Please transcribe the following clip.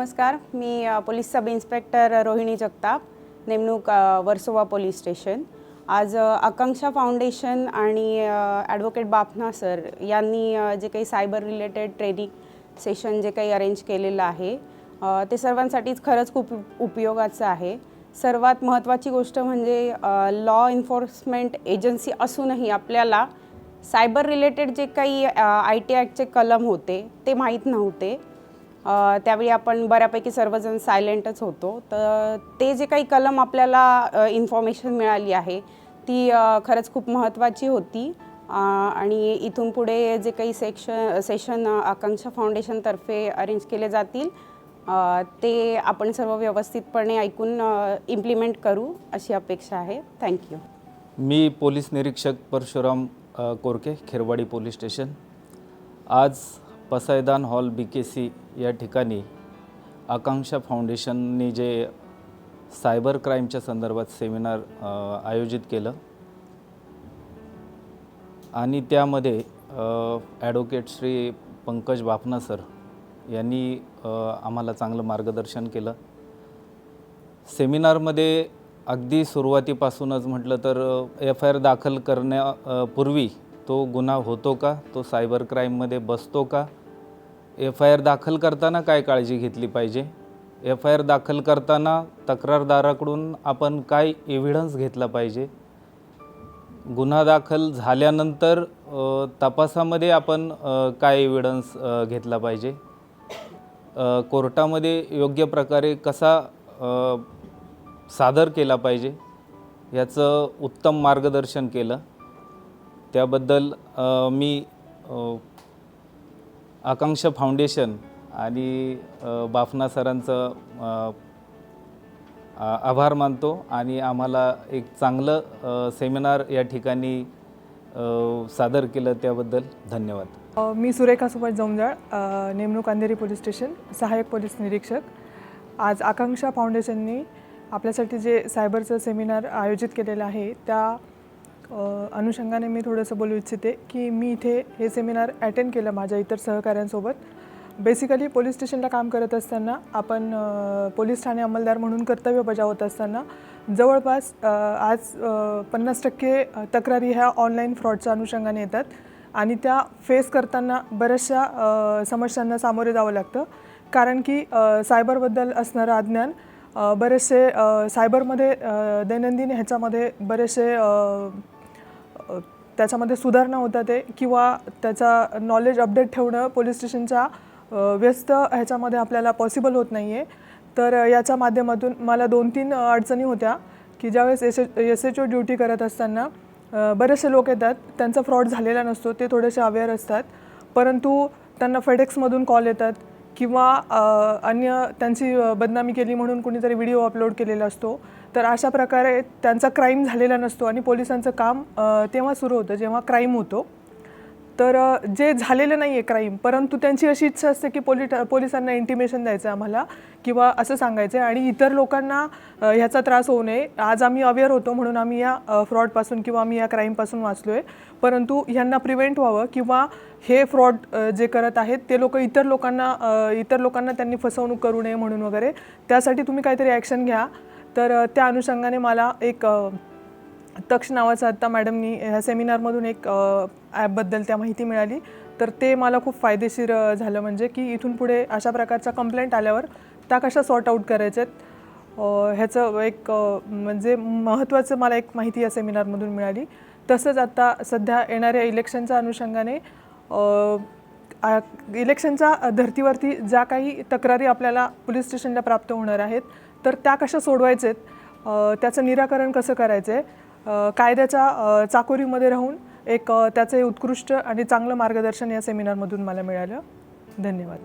नमस्कार, मी police sub inspector Rohini Jagtap, नेमणूक वर्सोवा पोलीस स्टेशन। आज आकांक्षा फाउंडेशन आणि ॲडव्होकेट बाफना सर यांनी जे काही सायबर रिलेटेड ट्रेनिंग सेशन जे काही अरेंज केलेलं आहे ते सर्वांसाठीच खरंच खूप उपयोगाचं आहे। सर्वात महत्त्वाची गोष्ट म्हणजे लॉ एन्फोर्समेंट एजन्सी असूनही आपल्याला सायबर रिलेटेड जे काही IT ॲक्टचे कलम होते ते माहीत नव्हते। त्यावेळी आपण बऱ्यापैकी सर्वजण सायलेंटच होतो। तर ते जे काही कलम आपल्याला इन्फॉर्मेशन मिळाली आहे ती खरंच खूप महत्त्वाची होती। आणि इथून पुढे जे काही सेशन आकांक्षा फाउंडेशनतर्फे अरेंज केले जातील ते आपण सर्व व्यवस्थितपणे ऐकून इम्प्लिमेंट करू अशी अपेक्षा आहे। थँक्यू। मी पोलीस निरीक्षक परशुराम कोरके, खेरवाडी पोलीस स्टेशन। आज पसायदान हॉल BKC या ठिकाणी आकांक्षा फाउंडेशनने जे सायबर क्राईमच्या संदर्भात सेमिनार आयोजित केलं आणि त्यामध्ये ॲडव्होकेट श्री पंकज बाफना सर यांनी आम्हाला चांगलं मार्गदर्शन केलं। सेमिनारमध्ये अगदी सुरुवातीपासूनच म्हटलं तर FIR दाखल करण्यापूर्वी तो गुन्हा होतो का, तो सायबर क्राईममध्ये बसतो का, FIR दाखल करताना काय काळजी घेतली पाहिजे, FIR दाखल करताना तक्रारदाराकडून आपण काय एव्हिडन्स घेतला पाहिजे, गुन्हा दाखल झाल्यानंतर तपासामध्ये आपण काय एव्हिडन्स घेतला पाहिजे, कोर्टामध्ये योग्य प्रकारे कसा सादर केला पाहिजे याचं उत्तम मार्गदर्शन केलं। त्याबद्दल मी आकांक्षा फाउंडेशन आणि बाफना सरांचं आभार मानतो आणि आम्हाला एक चांगलं सेमिनार या ठिकाणी सादर केलं त्याबद्दल धन्यवाद। मी सुरेखा सुभाष जमजाळ, नेमणूक अंधेरी पोलीस स्टेशन, सहाय्यक पोलीस निरीक्षक। आज आकांक्षा फाउंडेशननी आपल्यासाठी जे सायबरचं सेमिनार आयोजित केलेलं आहे त्या अनुषंगाने मी थोडंसं बोलू इच्छिते की मी इथे हे सेमिनार अटेंड केलं माझ्या इतर सहकाऱ्यांसोबत। बेसिकली पोलीस स्टेशनला काम करत असताना आपण पोलीस ठाणे अंमलदार म्हणून कर्तव्य बजावत असताना जवळपास आज 50% तक्रारी ह्या ऑनलाईन फ्रॉडच्या अनुषंगाने येतात आणि त्या फेस करताना बऱ्याचशा समस्यांना सामोरे जावं लागतं। कारण की सायबरबद्दल असणारं अज्ञान, बरेचसे सायबरमध्ये दैनंदिन ह्याच्यामध्ये बरेचसे त्याच्यामध्ये सुधारणा होतात आहे किंवा त्याचा नॉलेज अपडेट ठेवणं पोलीस स्टेशनच्या व्यस्त ह्याच्यामध्ये आपल्याला पॉसिबल होत नाही आहे। तर याच्या माध्यमातून मला 2-3 अडचणी होत्या की ज्यावेळेस SHO ड्युटी करत असताना बरेचसे लोक येतात, त्यांचा फ्रॉड झालेला नसतो, ते थोडेसे अवेअर असतात, परंतु त्यांना FedExमधून कॉल येतात किंवा अन्य त्यांची बदनामी केली म्हणून कुणीतरी व्हिडिओ अपलोड केलेला असतो। तर अशा प्रकारे त्यांचा क्राईम झालेला नसतो आणि पोलिसांचं काम तेव्हा सुरू होतं जेव्हा क्राईम होतो। तर जे झालेलं नाही आहे क्राईम, परंतु त्यांची अशी इच्छा असते की पोलिसांना इंटिमेशन द्यायचं आम्हाला किंवा असं सांगायचं आहे आणि इतर लोकांना ह्याचा त्रास होऊ नये। आज आम्ही अवेअर होतो म्हणून आम्ही या फ्रॉडपासून किंवा आम्ही या क्राईमपासून वाचलो आहे, परंतु ह्यांना प्रिव्हेंट व्हावं किंवा हे फ्रॉड जे करत आहेत ते लोक इतर लोकांना त्यांनी फसवणूक करू नये म्हणून वगैरे, त्यासाठी तुम्ही काहीतरी ॲक्शन घ्या। तर त्या अनुषंगाने मला एक तक्ष नावाचं आत्ता मॅडमनी ह्या सेमिनारमधून एक ॲपबद्दल त्या माहिती मिळाली, तर ते मला खूप फायदेशीर झालं। म्हणजे की इथून पुढे अशा प्रकारच्या कंप्लेंट आल्यावर त्या कशा सॉर्ट आऊट करायच्यात ह्याचं एक म्हणजे महत्त्वाचं मला एक माहिती या सेमिनारमधून मिळाली। तसंच आता सध्या येणाऱ्या इलेक्शनच्या अनुषंगाने इलेक्शनच्या धर्तीवरती ज्या काही तक्रारी आपल्याला पोलीस स्टेशनला प्राप्त होणार आहेत तर त्या कशा सोडवायचेत, त्याचं निराकरण कसं करायचं आहे, कायद्याच्या चाकोरीमध्ये राहून एक त्याचे उत्कृष्ट आणि चांगलं मार्गदर्शन या सेमिनारमधून मला मिळालं। धन्यवाद।